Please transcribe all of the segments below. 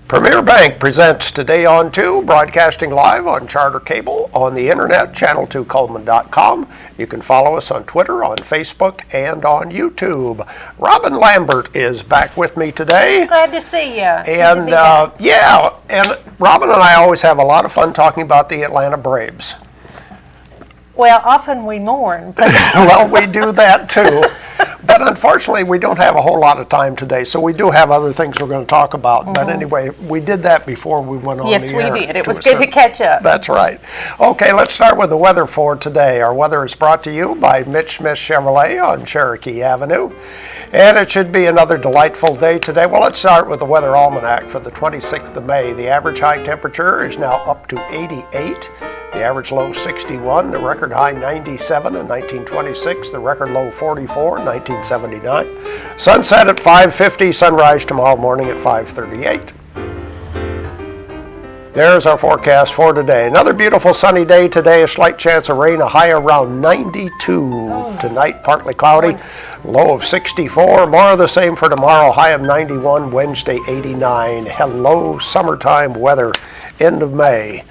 Premier Bank presents Today on 2, broadcasting live on Charter Cable, on the internet, channel2coleman.com. You can follow us on Twitter, on Facebook, and on YouTube. Robin Lambert is back with me today. Glad to see you. And yeah, and Robin and I always have a lot of fun talking about the Atlanta Braves. Well, often we mourn. But well, we do that too. But unfortunately, we don't have a whole lot of time today, so we do have other things we're going to talk about. Mm-hmm. But anyway, we did that before we went on the air. Yes, we did. It was good to catch up. That's right. Okay, let's start with the weather for today. Our weather is brought to you by Mitch Smith Chevrolet on Cherokee Avenue. And it should be another delightful day today. Well, let's start with the weather almanac for the 26th of May. The average high temperature is now up to 88. The average low 61, the record high 97 in 1926, the record low 44 in 1979. Sunset at 5:50, sunrise tomorrow morning at 5:38. There's our forecast for today. Another beautiful sunny day today, a slight chance of rain, a high around 92. Tonight, partly cloudy, low of 64. More of the same for tomorrow, high of 91, Wednesday 89. Hello, summertime weather, end of May.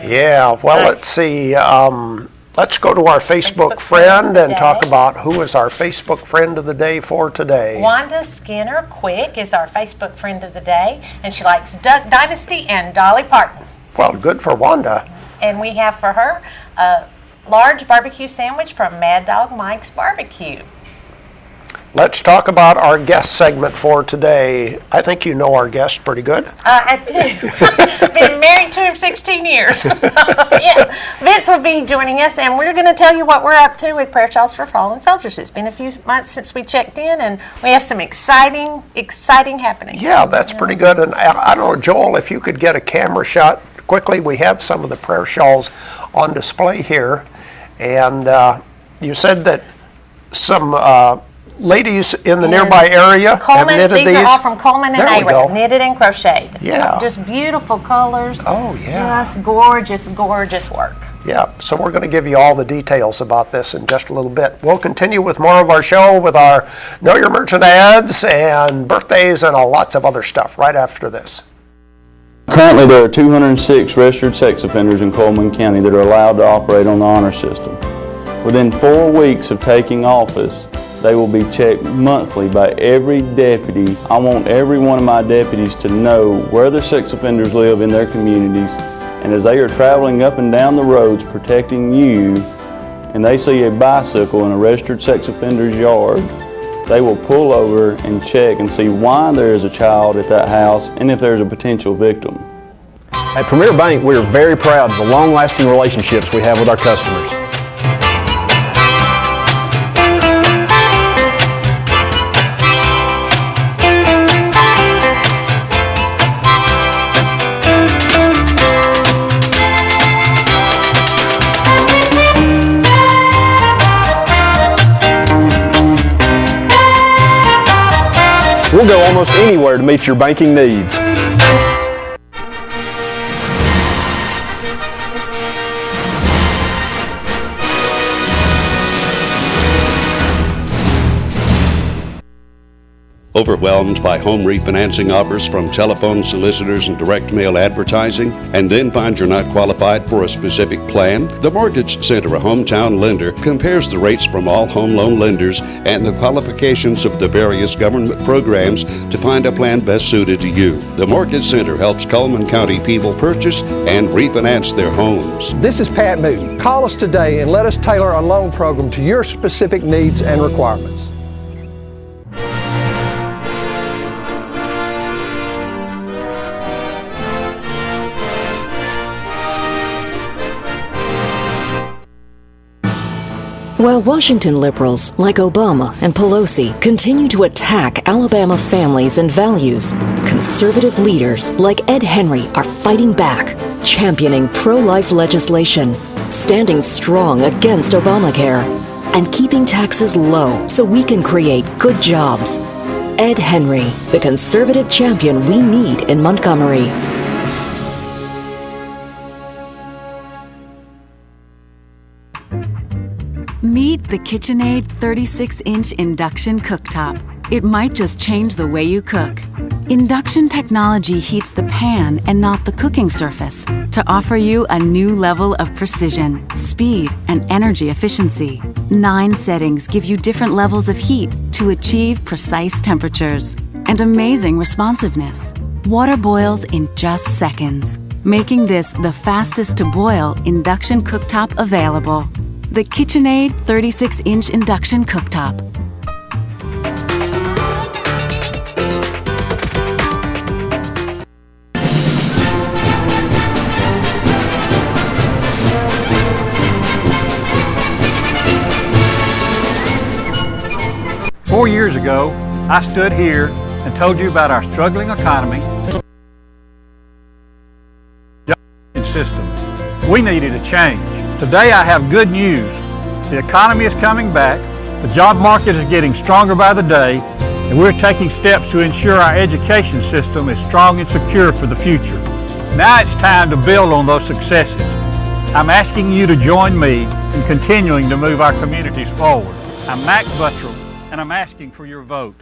Yeah, well, let's see. Let's go to our Facebook friend and talk about who is our Facebook friend of the day for today. Wanda Skinner Quick is our Facebook friend of the day, and she likes Duck Dynasty and Dolly Parton. Well, good for Wanda. And we have for her a large barbecue sandwich from Mad Dog Mike's Barbecue. Let's talk about our guest segment for today. I think you know our guest pretty good. I do. Been married to him 16 years. Yeah, Vince will be joining us, and we're going to tell you what we're up to with Prayer Shawls for Fallen Soldiers. It's been a few months since we checked in, and we have some exciting happenings. Yeah, that's pretty good. And I don't know, Joel, if you could get a camera shot quickly. We have some of the prayer shawls on display here, and you said that some ladies in the nearby area Coleman, have knitted these are all from Coleman and Aaron, knitted and crocheted. Yeah. Just beautiful colors. Oh, yeah. Just gorgeous, gorgeous work. Yeah, so we're going to give you all the details about this in just a little bit. We'll continue with more of our show with our Know Your Merchant ads and birthdays and lots of other stuff right after this. Currently, there are 206 registered sex offenders in Coleman County that are allowed to operate on the honor system. Within 4 weeks of taking office, they will be checked monthly by every deputy. I want every one of my deputies to know where their sex offenders live in their communities, and as they are traveling up and down the roads protecting you, and they see a bicycle in a registered sex offender's yard, they will pull over and check and see why there is a child at that house and if there's a potential victim. At Premier Bank, we are very proud of the long-lasting relationships we have with our customers. We'll go almost anywhere to meet your banking needs. Overwhelmed by home refinancing offers from telephone solicitors and direct mail advertising, and then find you're not qualified for a specific plan? The Mortgage Center, a hometown lender, compares the rates from all home loan lenders and the qualifications of the various government programs to find a plan best suited to you. The Mortgage Center helps Coleman County people purchase and refinance their homes. This is Pat Newton. Call us today and let us tailor a loan program to your specific needs and requirements. While Washington liberals like Obama and Pelosi continue to attack Alabama families and values, conservative leaders like Ed Henry are fighting back, championing pro-life legislation, standing strong against Obamacare, and keeping taxes low so we can create good jobs. Ed Henry, the conservative champion we need in Montgomery. Meet the KitchenAid 36-inch induction cooktop. it might just change the way you cook. Induction technology heats the pan and not the cooking surface to offer you a new level of precision, speed, and energy efficiency. 9 settings give you different levels of heat to achieve precise temperatures and amazing responsiveness. Water boils in just seconds, making this the fastest to boil induction cooktop available. The KitchenAid 36-inch induction cooktop. Four years ago, I stood here and told you about our struggling economy system. We needed a change. Today I have good news. The economy is coming back, the job market is getting stronger by the day, and we're taking steps to ensure our education system is strong and secure for the future. Now it's time to build on those successes. I'm asking you to join me in continuing to move our communities forward. I'm Max Buttrell, and I'm asking for your vote.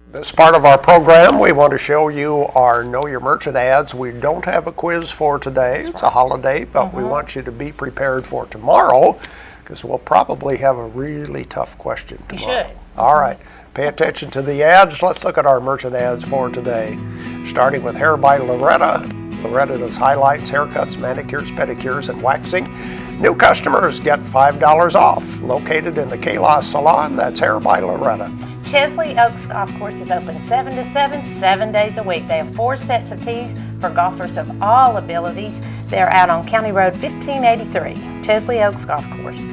This part of our program, we want to show you our Know Your Merchant ads. We don't have a quiz for today. It's a holiday, but we want you to be prepared for tomorrow because we'll probably have a really tough question tomorrow. You should. All right. Pay attention to the ads. Let's look at our merchant ads for today. Starting with Hair by Loretta. Loretta does highlights, haircuts, manicures, pedicures, and waxing. New customers get $5 off. Located in the Kayla Salon, that's Hair by Loretta. Chesley Oaks Golf Course is open 7 to 7, 7 days a week. They have 4 sets of tees for golfers of all abilities. They're out on County Road 1583, Chesley Oaks Golf Course.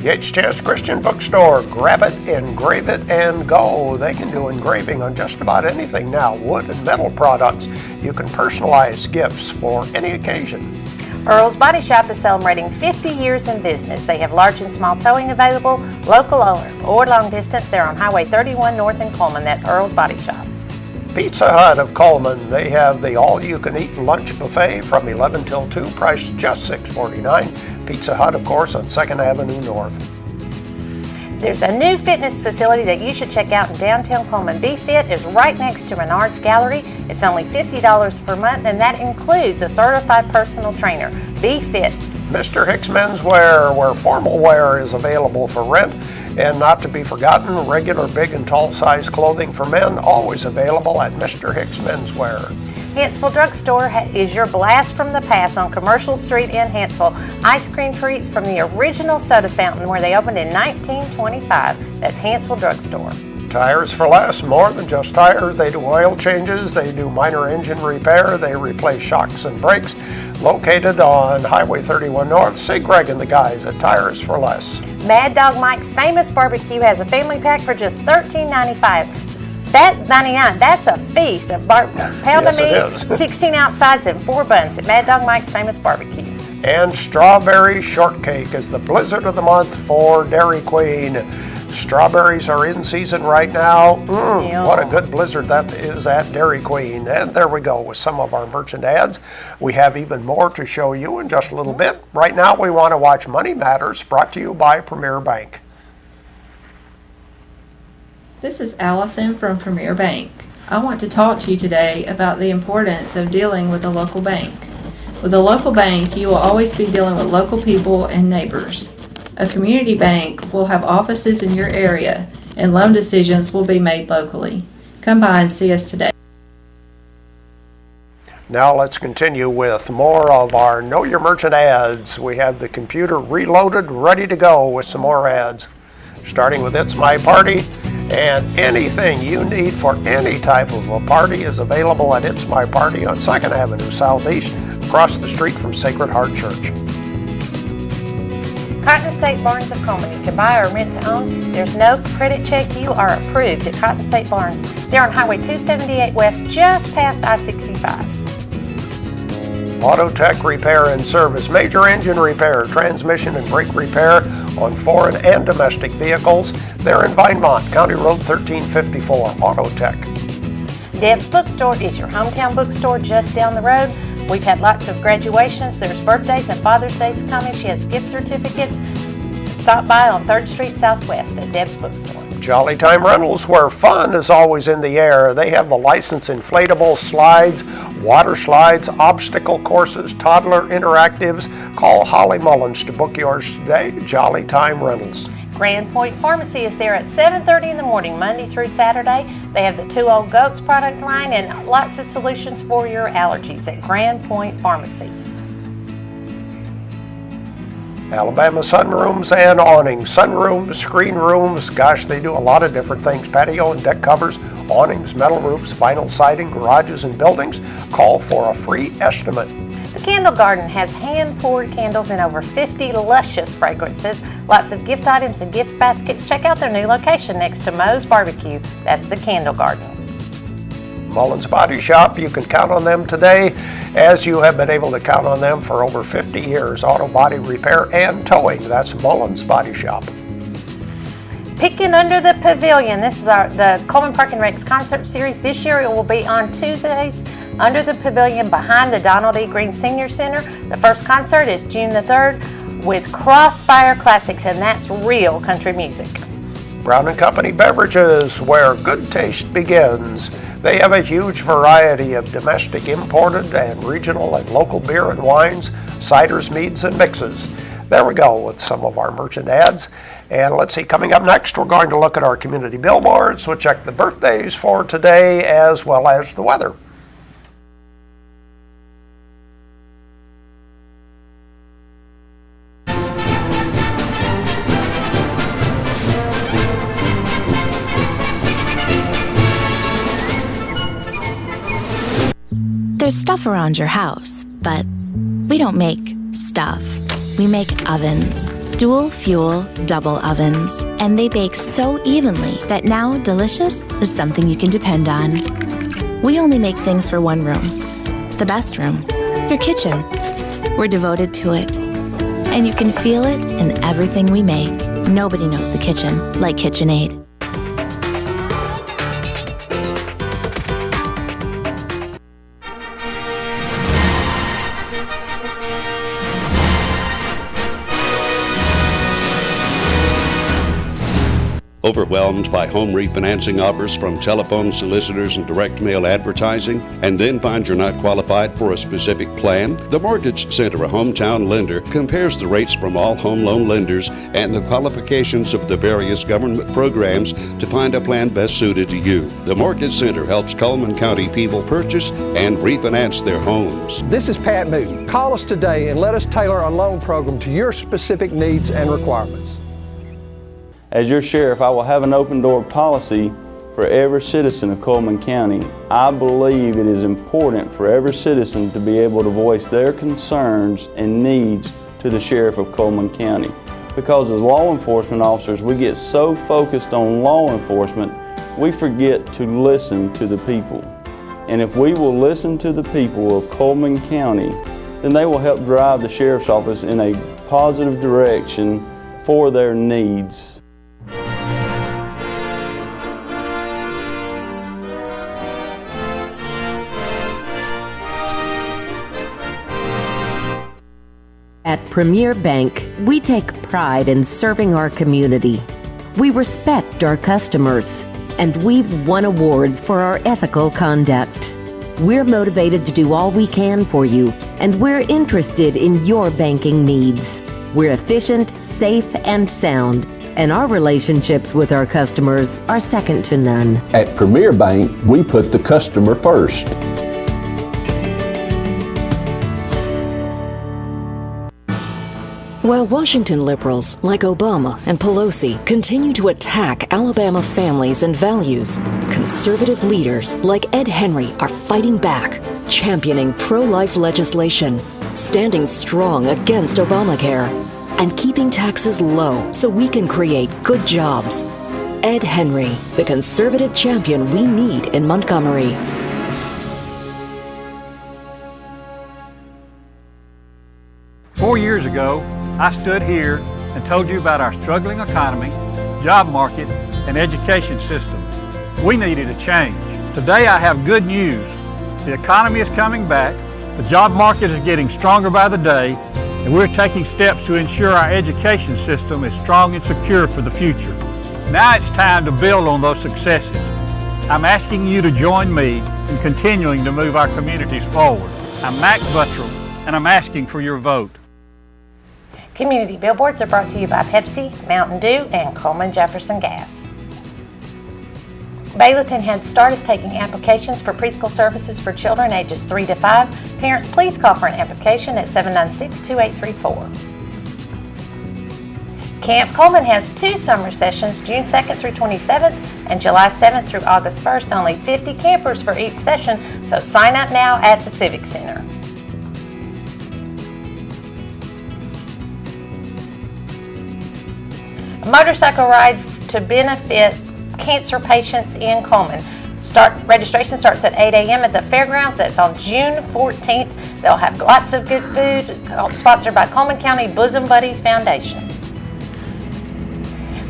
Yates Chance Christian Bookstore, grab it, engrave it, and go. They can do engraving on just about anything now, wood and metal products. You can personalize gifts for any occasion. Earl's Body Shop is celebrating 50 years in business. They have large and small towing available, local or long distance. They're on Highway 31 North in Coleman. That's Earl's Body Shop. Pizza Hut of Coleman, they have the all-you-can-eat lunch buffet from 11 till 2, priced just $6.49. Pizza Hut, of course, on 2nd Avenue North. There's a new fitness facility that you should check out in downtown Coleman. Be Fit is right next to Menard's Gallery. It's only $50 per month, and that includes a certified personal trainer. Be Fit. Mr. Hicks Menswear, where formal wear is available for rent. And not to be forgotten, regular big and tall size clothing for men, always available at Mr. Hicks Menswear. Hanceville Drugstore is your blast from the past on Commercial Street in Hanceville. Ice cream treats from the original soda fountain where they opened in 1925. That's Hanceville Drugstore. Tires for Less, more than just tires. They do oil changes, they do minor engine repair, they replace shocks and brakes. Located on Highway 31 North, see Greg and the guys at Tires for Less. Mad Dog Mike's Famous Barbecue has a family pack for just $13.95. That's a feast. A pound of meat, 16 ounce sides, and 4 buns at Mad Dog Mike's Famous Barbecue. And Strawberry Shortcake is the blizzard of the month for Dairy Queen. Strawberries are in season right now. What a good blizzard that is at Dairy Queen. And there we go with some of our merchant ads. We have even more to show you in just a little bit. Right now we want to watch Money Matters, brought to you by Premier Bank. This is Allison from Premier Bank. I want to talk to you today about the importance of dealing with a local bank. With a local bank, you will always be dealing with local people and neighbors. A community bank will have offices in your area, and loan decisions will be made locally. Come by and see us today. Now let's continue with more of our Know Your Merchant ads. We have the computer reloaded, ready to go with some more ads. Starting with It's My Party. And anything you need for any type of a party is available at It's My Party on 2nd Avenue Southeast, across the street from Sacred Heart Church. Cotton State Barns of Coleman. You can buy or rent to own. There's no credit check. You are approved at Cotton State Barns. They're on Highway 278 West, just past I-65. Auto Tech Repair and Service, major engine repair, transmission and brake repair on foreign and domestic vehicles. They're in Vinemont, County Road 1354, Auto Tech. Deb's Bookstore is your hometown bookstore just down the road. We've had lots of graduations. There's birthdays and Father's Days coming. She has gift certificates. Stop by on 3rd Street Southwest at Deb's Bookstore. Jolly Time Rentals, where fun is always in the air. They have the licensed inflatable slides, water slides, obstacle courses, toddler interactives. Call Holly Mullins to book yours today. Jolly Time Rentals. Grand Point Pharmacy is there at 7:30 in the morning, Monday through Saturday. They have the Two Old Goats product line and lots of solutions for your allergies at Grand Point Pharmacy. Alabama Sunrooms and Awnings. Sunrooms, screen rooms, gosh, they do a lot of different things. Patio and deck covers, awnings, metal roofs, vinyl siding, garages and buildings. Call for a free estimate. The Candle Garden has hand-poured candles in over 50 luscious fragrances, lots of gift items and gift baskets. Check out their new location next to Moe's Barbecue. That's the Candle Garden. Mullins Body Shop, you can count on them today as you have been able to count on them for over 50 years. Auto body repair and towing. That's Mullins Body Shop. Picking Under the Pavilion. This is the Coleman Park and Recs concert series. This year it will be on Tuesdays under the pavilion behind the Donald E. Green Senior Center. The first concert is June the 3rd with Crossfire Classics, and that's real country music. Brown & Company Beverages, where good taste begins. They have a huge variety of domestic, imported, and regional and local beer and wines, ciders, meads, and mixes. There we go with some of our merchant ads. And let's see, coming up next, we're going to look at our community billboards. We'll check the birthdays for today as well as the weather. There's stuff around your house, but we don't make stuff. We make ovens. Dual fuel, double ovens. And they bake so evenly that now delicious is something you can depend on. We only make things for one room. The best room. Your kitchen. We're devoted to it. And you can feel it in everything we make. Nobody knows the kitchen like KitchenAid. Overwhelmed by home refinancing offers from telephone solicitors and direct mail advertising, and then find you're not qualified for a specific plan? The Mortgage Center, a hometown lender, compares the rates from all home loan lenders and the qualifications of the various government programs to find a plan best suited to you. The Mortgage Center helps Coleman County people purchase and refinance their homes. This is Pat Newton. Call us today and let us tailor a loan program to your specific needs and requirements. As your sheriff, I will have an open door policy for every citizen of Coleman County. I believe it is important for every citizen to be able to voice their concerns and needs to the sheriff of Coleman County. Because as law enforcement officers, we get so focused on law enforcement, we forget to listen to the people. And if we will listen to the people of Coleman County, then they will help drive the sheriff's office in a positive direction for their needs. At Premier Bank, we take pride in serving our community. We respect our customers, and we've won awards for our ethical conduct. We're motivated to do all we can for you, and we're interested in your banking needs. We're efficient, safe, and sound, and our relationships with our customers are second to none. At Premier Bank, we put the customer first. While Washington liberals like Obama and Pelosi continue to attack Alabama families and values, conservative leaders like Ed Henry are fighting back, championing pro-life legislation, standing strong against Obamacare, and keeping taxes low so we can create good jobs. Ed Henry, the conservative champion we need in Montgomery. Four years ago, I stood here and told you about our struggling economy, job market, and education system. We needed a change. Today I have good news. The economy is coming back, the job market is getting stronger by the day, and we're taking steps to ensure our education system is strong and secure for the future. Now it's time to build on those successes. I'm asking you to join me in continuing to move our communities forward. I'm Mac Buttrell, and I'm asking for your vote. Community billboards are brought to you by Pepsi, Mountain Dew, and Coleman Jefferson Gas. BAILEYTON HEADSTART is taking applications for preschool services for children ages 3 to 5. Parents, please call for an application at 796-2834. Camp Coleman has 2 summer sessions, June 2nd through 27th and July 7th through August 1st. Only 50 campers for each session, so sign up now at the Civic Center. A motorcycle ride to benefit cancer patients in Coleman. Registration starts at 8 a.m. at the fairgrounds. That's on June 14th. They'll have lots of good food, sponsored by Coleman County Bosom Buddies Foundation.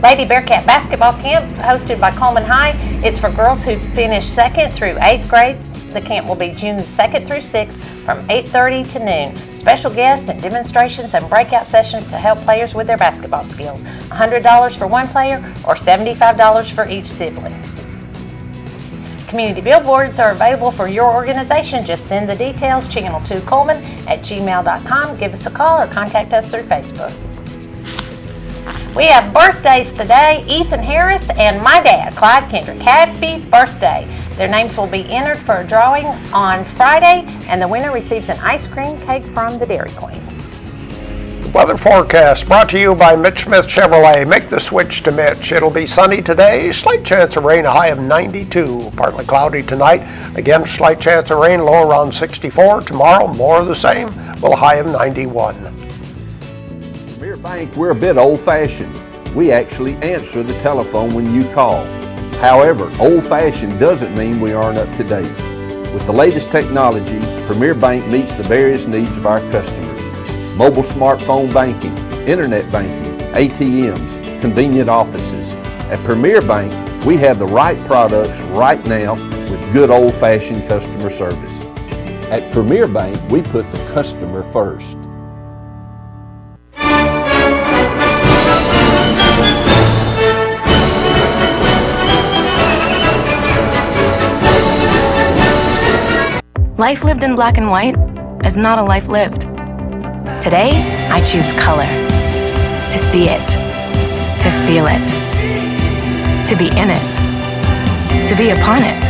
Lady Bearcat Basketball Camp, hosted by Coleman High. It's for girls who finish 2nd through 8th grade. The camp will be June 2nd through 6th from 8:30 to noon. Special guests and demonstrations and breakout sessions to help players with their basketball skills. $100 for one player or $75 for each sibling. Community billboards are available for your organization. Just send the details, channel2coleman@gmail.com. Give us a call or contact us through Facebook. We have birthdays today, Ethan Harris and my dad, Clyde Kendrick. Happy birthday. Their names will be entered for a drawing on Friday, and the winner receives an ice cream cake from the Dairy Queen. Weather forecast brought to you by Mitch Smith Chevrolet. Make the switch to Mitch. It'll be sunny today, slight chance of rain, a high of 92. Partly cloudy tonight. Again, slight chance of rain, low around 64. Tomorrow, more of the same, with a high of 91. Premier Bank, we're a bit old-fashioned. We actually answer the telephone when you call. However, old-fashioned doesn't mean we aren't up to date. With the latest technology, Premier Bank meets the various needs of our customers. Mobile smartphone banking, internet banking, ATMs, convenient offices. At Premier Bank, we have the right products right now with good old-fashioned customer service. At Premier Bank, we put the customer first. Life lived in black and white is not a life lived. Today, I choose color. To see it. To feel it. To be in it. To be upon it.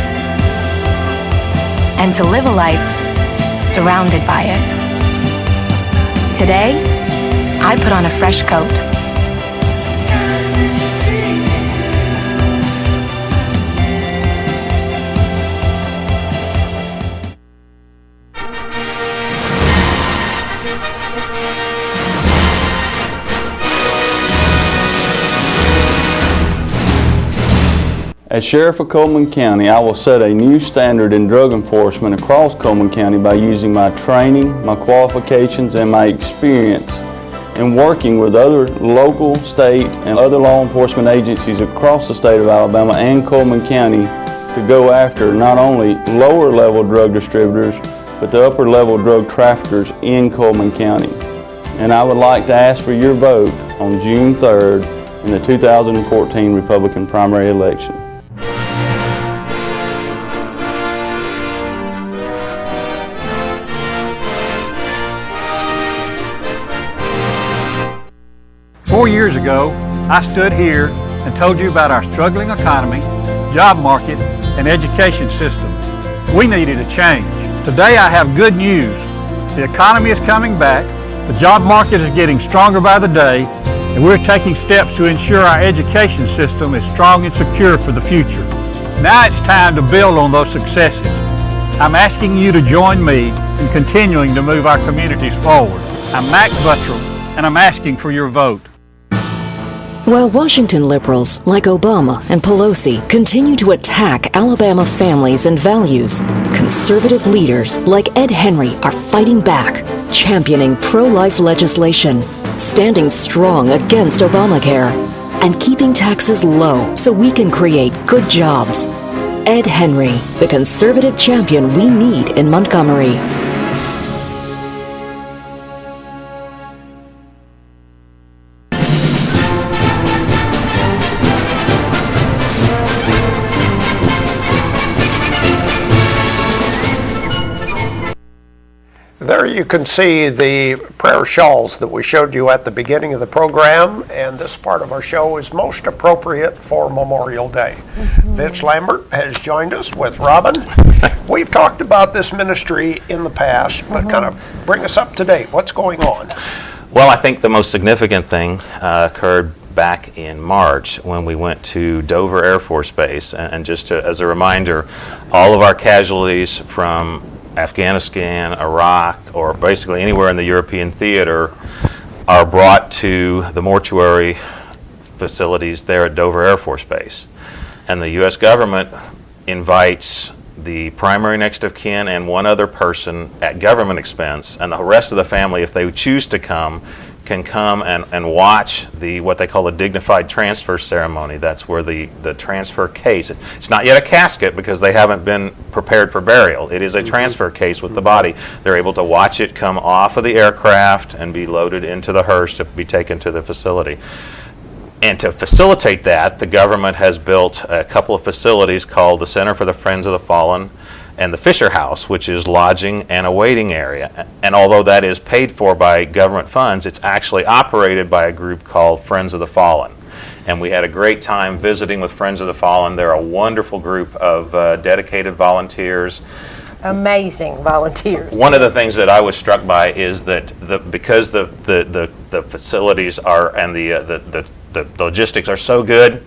And to live a life surrounded by it. Today, I put on a fresh coat. As Sheriff of Coleman County, I will set a new standard in drug enforcement across Coleman County by using my training, my qualifications, and my experience in working with other local, state, and other law enforcement agencies across the state of Alabama and Coleman County to go after not only lower level drug distributors, but the upper level drug traffickers in Coleman County. And I would like to ask for your vote on June 3rd in the 2014 Republican primary election. Four years ago, I stood here and told you about our struggling economy, job market, and education system. We needed a change. Today I have good news. The economy is coming back, the job market is getting stronger by the day, and we're taking steps to ensure our education system is strong and secure for the future. Now it's time to build on those successes. I'm asking you to join me in continuing to move our communities forward. I'm Mac Buttrell, and I'm asking for your vote. While Washington liberals like Obama and Pelosi continue to attack Alabama families and values, conservative leaders like Ed Henry are fighting back, championing pro-life legislation, standing strong against Obamacare, and keeping taxes low so we can create good jobs. Ed Henry, the conservative champion we need in Montgomery. There you can see the prayer shawls that we showed you at the beginning of the program, and this part of our show is most appropriate for Memorial Day. Vince Lambert has joined us with Robin. We've talked about this ministry in the past, but kind of bring us up to date. What's going on? Well, I think the most significant thing occurred back in March when we went to Dover Air Force Base, and just as a reminder, all of our casualties from Afghanistan, Iraq, or basically anywhere in the European theater are brought to the mortuary facilities there at Dover Air Force Base. And the U.S. government invites the primary next of kin and one other person at government expense, and the rest of the family, if they choose to come, can come and watch what they call a dignified transfer ceremony. That's where the transfer case, it's not yet a casket because they haven't been prepared for burial. It is a transfer case with the body. They're able to watch it come off of the aircraft and be loaded into the hearse to be taken to the facility. And to facilitate that, the government has built a couple of facilities called the Center for the Friends of the Fallen and the Fisher House, which is lodging and a waiting area. And although that is paid for by government funds, it's actually operated by a group called Friends of the Fallen. And we had a great time visiting with Friends of the Fallen. They're a wonderful group of dedicated volunteers. Amazing volunteers. One of the things that I was struck by is that because the facilities are and the logistics are so good,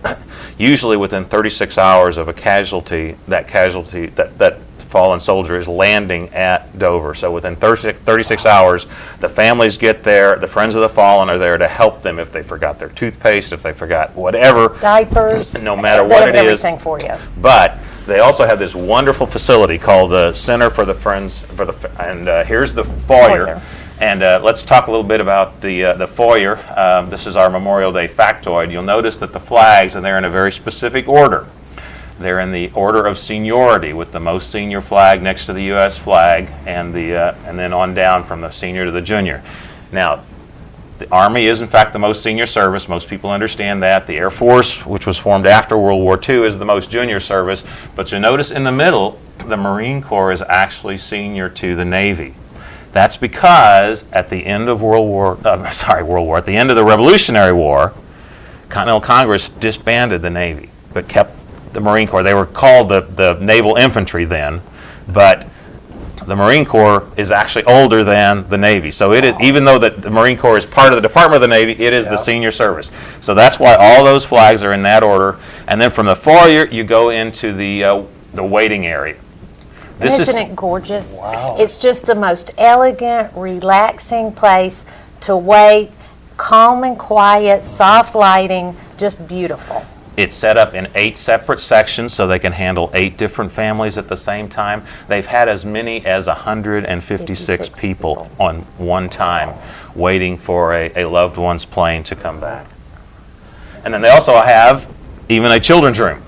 usually within 36 hours of a casualty, that fallen soldier is landing at Dover. So within 36 hours, the families get there, the Friends of the Fallen are there to help them if they forgot their toothpaste, if they forgot whatever. Diapers. No matter what it is. Everything for you. But they also have this wonderful facility called the Center for the Friends, and here's the foyer. And let's talk a little bit about the foyer. This is our Memorial Day factoid. You'll notice that the flags are there in a very specific order. They're in the order of seniority, with the most senior flag next to the U.S. flag, and then on down from the senior to the junior. Now, the Army is in fact the most senior service. Most people understand that. The Air Force, which was formed after World War II, is the most junior service. But you'll notice in the middle, the Marine Corps is actually senior to the Navy. That's because at the end of at the end of the Revolutionary War, Continental Congress disbanded the Navy, but kept the Marine Corps. They were called the Naval Infantry then, but the Marine Corps is actually older than the Navy. So it is, even though the Marine Corps is part of the Department of the Navy, it is the senior service. So that's why all those flags are in that order. And then from the foyer, you go into the waiting area. Isn't it gorgeous? Wow. It's just the most elegant, relaxing place to wait, calm and quiet, soft lighting, just beautiful. It's set up in 8 separate sections so they can handle 8 different families at the same time. They've had as many as 156 people on one time waiting for a loved one's plane to come back. And then they also have even a children's room.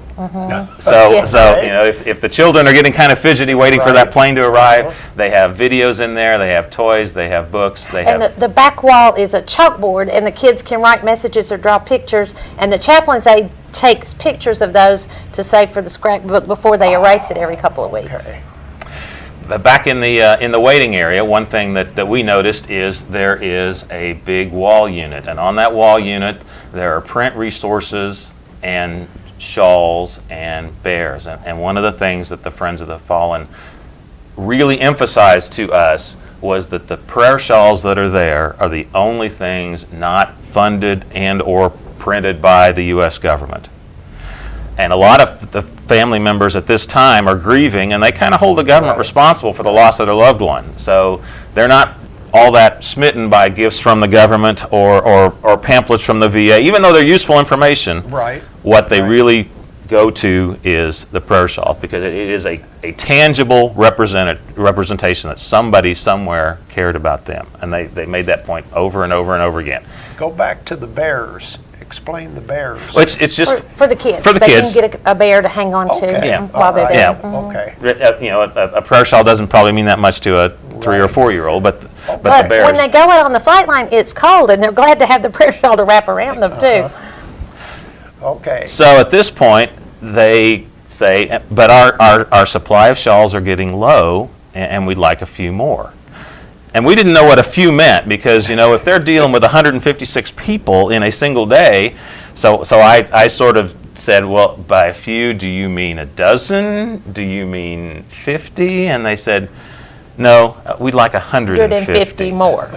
So you know, if the children are getting kind of fidgety waiting for that plane to arrive, they have videos in there, they have toys, they have books. And the back wall is a chalkboard, and the kids can write messages or draw pictures, and the chaplain's aide takes pictures of those to save for the scrapbook before they erase it every couple of weeks. But back in the waiting area, one thing that we noticed is there is a big wall unit, and on that wall unit there are print resources and shawls and bears. And one of the things that the Friends of the Fallen really emphasized to us was that the prayer shawls that are there are the only things not funded and or printed by the U.S. government. And a lot of the family members at this time are grieving, and they kind of hold the government responsible for the loss of their loved one. So they're not all that smitten by gifts from the government or pamphlets from the VA, even though they're useful information. What they really go to is the prayer shawl, because it is a tangible representation that somebody somewhere cared about them, and they made that point over and over and over again. Go back to the bears. Explain the bears. Well, it's just for the kids. For the kids. Can get a bear to hang on to while they're there. You know, a prayer shawl doesn't probably mean that much to a 3 or 4 year old, but the bears. When they go out on the flight line, it's cold, and they're glad to have the prayer shawl to wrap around them too. So at this point, they say, but our supply of shawls are getting low, and we'd like a few more. And we didn't know what a few meant because, if they're dealing with 156 people in a single day, so I sort of said, well, by a few, do you mean a dozen? Do you mean 50? And they said, no, we'd like 150 more.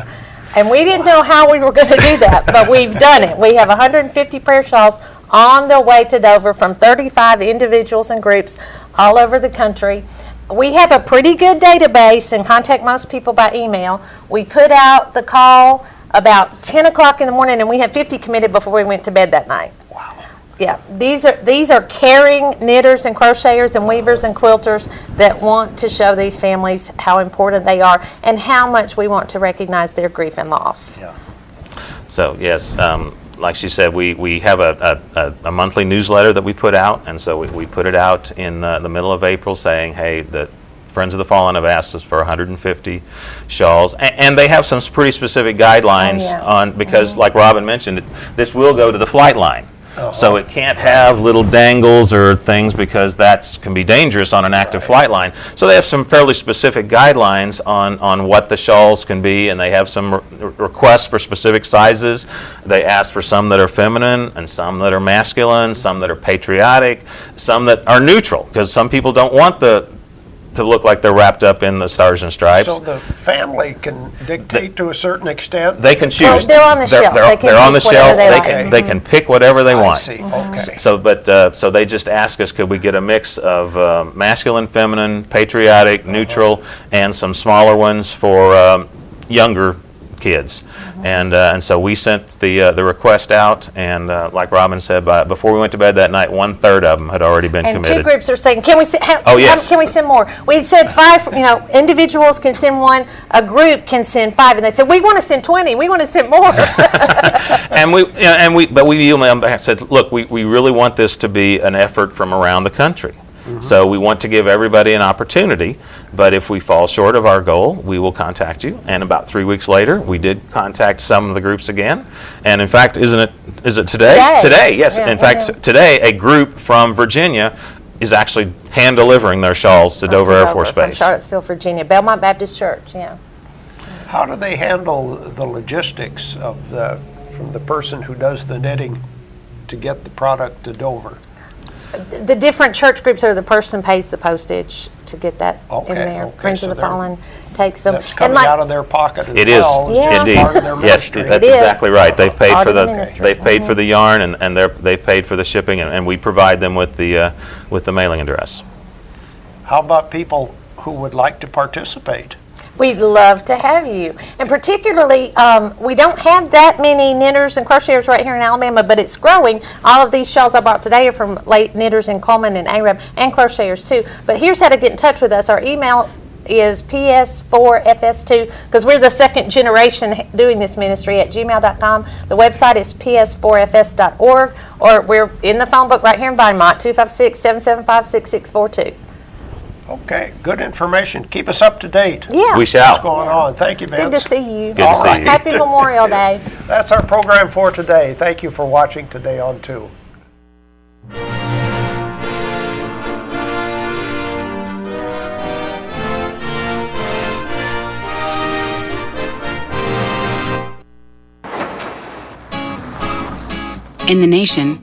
And we didn't know how we were going to do that, but we've done it. We have 150 prayer shawls on their way to Dover from 35 individuals and groups all over the country. We have a pretty good database and contact most people by email. We put out the call about 10 o'clock in the morning, and we had 50 committed before we went to bed that night. Wow. Yeah, these are caring knitters and crocheters and weavers and quilters that want to show these families how important they are and how much we want to recognize their grief and loss. Yeah. So, yes, like she said, we have a monthly newsletter that we put out, and so we put it out in the middle of April saying, hey, the Friends of the Fallen have asked us for 150 shawls, and they have some pretty specific guidelines on, because like Robin mentioned, this will go to the flight line. So it can't have little dangles or things because that can be dangerous on an active flight line. So they have some fairly specific guidelines on what the shawls can be, and they have some requests for specific sizes. They ask for some that are feminine and some that are masculine, some that are patriotic, some that are neutral, because some people don't want to look like they're wrapped up in the stars and stripes. So the family can dictate to a certain extent? They can choose. They're on the shelf. They're on the shelf. They like. can pick whatever they want. I see. Okay. So they just ask us, could we get a mix of masculine, feminine, patriotic, neutral, and some smaller ones for younger kids. And so we sent the request out, and like Robin said, before we went to bed that night, 1/3 of them had already been and committed. And 2 groups are saying, can we send, yes. Can we send more? We said 5, individuals can send 1, a group can send 5, and they said, we want to send 20, we want to send more. And we emailed back and said, look, we really want this to be an effort from around the country. So we want to give everybody an opportunity, but if we fall short of our goal, we will contact you. And about 3 weeks later, we did contact some of the groups again. And in fact, is it today? Today, yes. Yeah, in fact, today, a group from Virginia is actually hand delivering their shawls to Dover Air Force From Base. Charlottesville, Virginia, Belmont Baptist Church, yeah. How do they handle the logistics from the person who does the knitting to get the product to Dover? The different church groups are the person pays the postage to get that in there. Friends of the Fallen takes them. That's coming out of their pocket as it well. Is, Yeah. indeed. Part of their Yes, ministry. that's exactly right. They've paid Part for of the the ministry. they've paid for the yarn, and they've paid for the shipping, and we provide them with the mailing address. How about people who would like to participate? We'd love to have you. And particularly, we don't have that many knitters and crocheters right here in Alabama, but it's growing. All of these shawls I bought today are from late knitters in Coleman and Arab, and crocheters too. But here's how to get in touch with us. Our email is ps4fs2, because we're the second generation doing this ministry, at gmail.com. The website is ps4fs.org, or we're in the phone book right here in Beaumont, 256-775-6642. Okay, good information. Keep us up to date. Yeah. We shall. What's going on? Thank you, Vince. Good to see you. Good to see you. Happy Memorial Day. That's our program for today. Thank you for watching Today on 2. In the nation,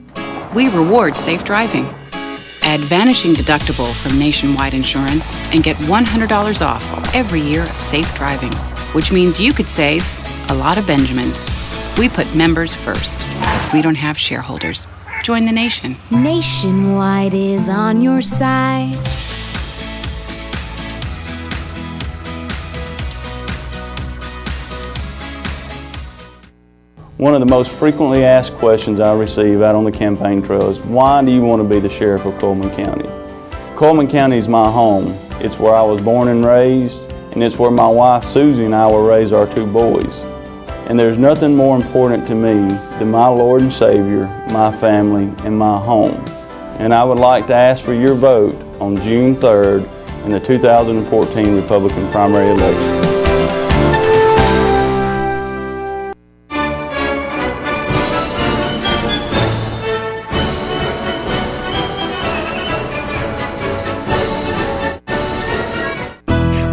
we reward safe driving. Add Vanishing Deductible from Nationwide Insurance and get $100 off every year of safe driving, which means you could save a lot of Benjamins. We put members first because we don't have shareholders. Join the nation. Nationwide is on your side. One of the most frequently asked questions I receive out on the campaign trail is, why do you want to be the sheriff of Coleman County? Coleman County is my home. It's where I was born and raised, and it's where my wife Susie and I will raise our 2 boys. And there's nothing more important to me than my Lord and Savior, my family, and my home. And I would like to ask for your vote on June 3rd in the 2014 Republican primary election.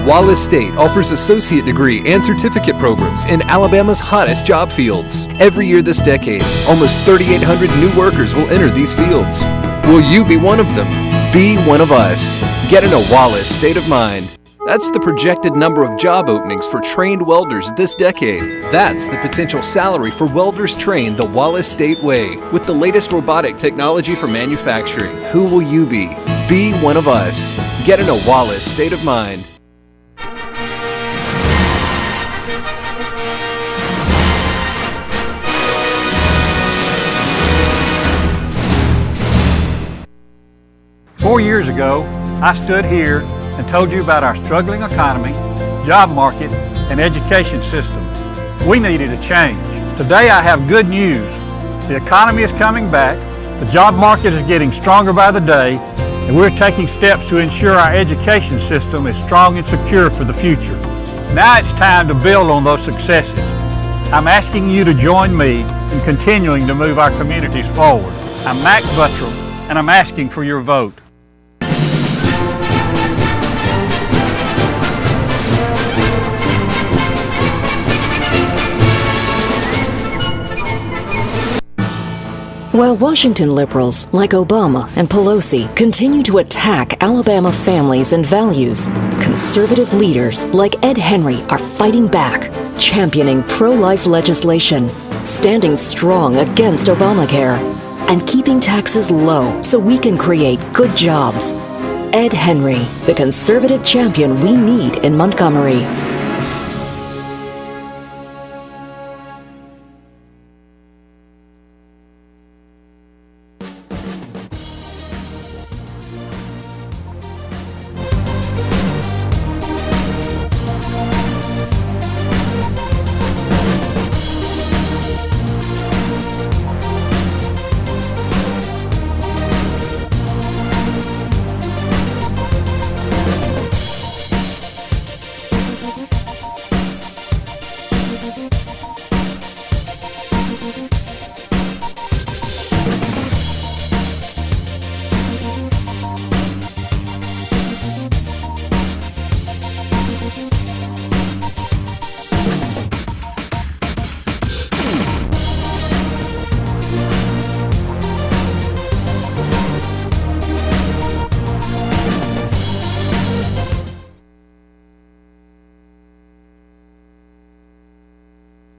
Wallace State offers associate degree and certificate programs in Alabama's hottest job fields. Every year this decade, almost 3,800 new workers will enter these fields. Will you be one of them? Be one of us. Get in a Wallace state of mind. That's the projected number of job openings for trained welders this decade. That's the potential salary for welders trained the Wallace State way with the latest robotic technology for manufacturing. Who will you be? Be one of us. Get in a Wallace state of mind. Four years ago, I stood here and told you about our struggling economy, job market, and education system. We needed a change. Today I have good news. The economy is coming back, the job market is getting stronger by the day, and we're taking steps to ensure our education system is strong and secure for the future. Now it's time to build on those successes. I'm asking you to join me in continuing to move our communities forward. I'm Max Buttram, and I'm asking for your vote. While Washington liberals like Obama and Pelosi continue to attack Alabama families and values, conservative leaders like Ed Henry are fighting back, championing pro-life legislation, standing strong against Obamacare, and keeping taxes low so we can create good jobs. Ed Henry, the conservative champion we need in Montgomery.